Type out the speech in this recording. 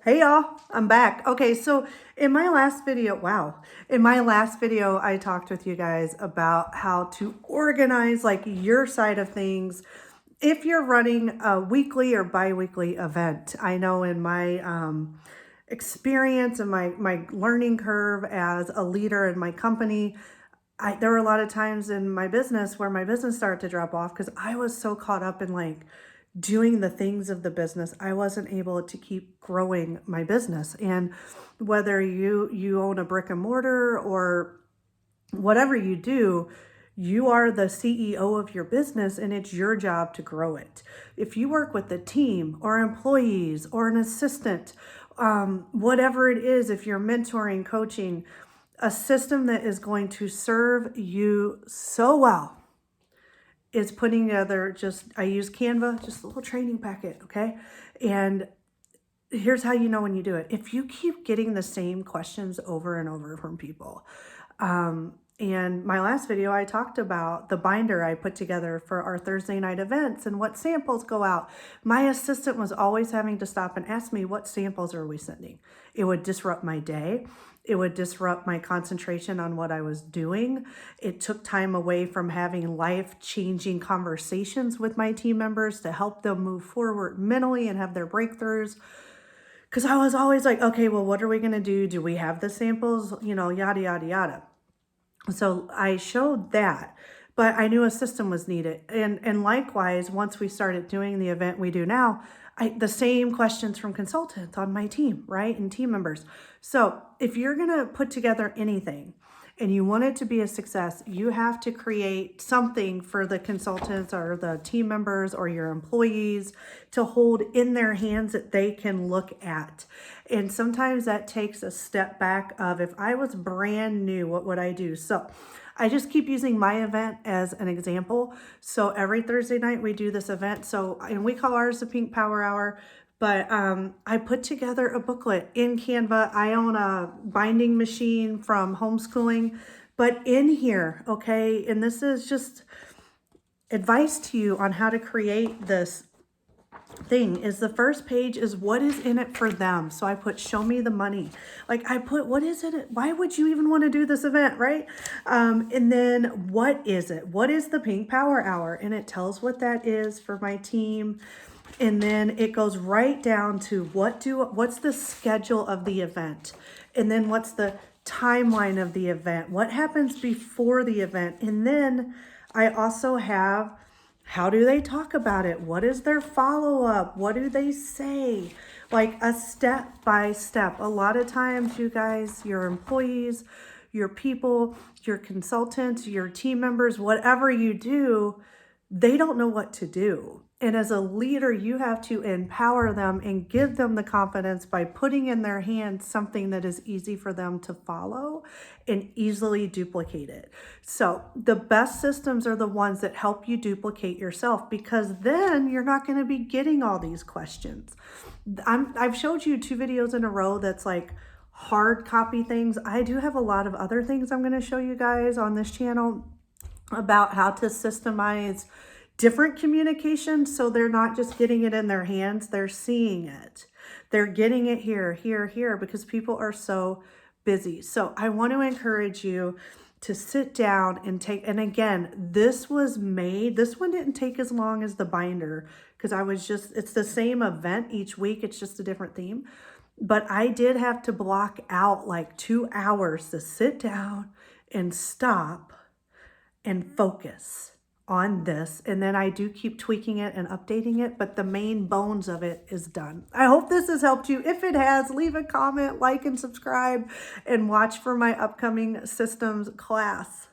Hey y'all, I'm back. Okay, so in my last video, I talked with you guys about how to organize like your side of things if you're running a weekly or bi-weekly event. I know in my experience and my learning curve as a leader in my company, there were a lot of times in my business where my business started to drop off because I was so caught up in like doing the things of the business. I wasn't able to keep growing my business. And whether you own a brick and mortar or whatever you do, you are the CEO of your business and it's your job to grow it. If you work with a team or employees or an assistant, whatever it is, if you're mentoring, coaching, a system that is going to serve you so well is putting together I use Canva, just a little training packet, okay? And here's how you know when you do it. If you keep getting the same questions over and over from people, and my last video, I talked about the binder I put together for our Thursday night events and what samples go out. My assistant was always having to stop and ask me, what samples are we sending? It would disrupt my day. It would disrupt my concentration on what I was doing. It took time away from having life-changing conversations with my team members to help them move forward mentally and have their breakthroughs. Because I was always like, okay, well, what are we going to do? Do we have the samples? Yada, yada, yada. So I showed that, but I knew a system was needed. And likewise, once we started doing the event we do now, the same questions from consultants on my team, right? And team members. So if you're going to put together anything and you want it to be a success, you have to create something for the consultants or the team members or your employees to hold in their hands that they can look at. And sometimes that takes a step back of, if I was brand new, what would I do? So I just keep using my event as an example. So every Thursday night we do this event. And we call ours the Pink Power Hour. But I put together a booklet in Canva. I own a binding machine from homeschooling. But in here, okay, and this is just advice to you on how to create this thing, is the first page is what is in it for them. So I put show me the money. Like I put what is it? Why would you even want to do this event, right? And then what is it? What is the Pink Power Hour? And it tells what that is for my team. And then it goes right down to what's the schedule of the event? And then what's the timeline of the event? What happens before the event? And then I also have, how do they talk about it? What is their follow-up? What do they say? Like a step by step. A lot of times, you guys, your employees, your people, your consultants, your team members, whatever you do, they don't know what to do. And as a leader, you have to empower them and give them the confidence by putting in their hands something that is easy for them to follow and easily duplicate it. So the best systems are the ones that help you duplicate yourself, because then you're not going to be getting all these questions. I've showed you 2 videos in a row that's like hard copy things. I do have a lot of other things I'm going to show you guys on this channel about how to systemize different communication, so they're not just getting it in their hands, they're seeing it. They're getting it here, here, here, because people are so busy. So I want to encourage you to sit down and and again, this one didn't take as long as the binder, because it's the same event each week, it's just a different theme. But I did have to block out like 2 hours to sit down and stop and focus on this. And then I do keep tweaking it and updating it, but the main bones of it is done. I hope this has helped you. If it has, leave a comment, like and subscribe, and watch for my upcoming systems class.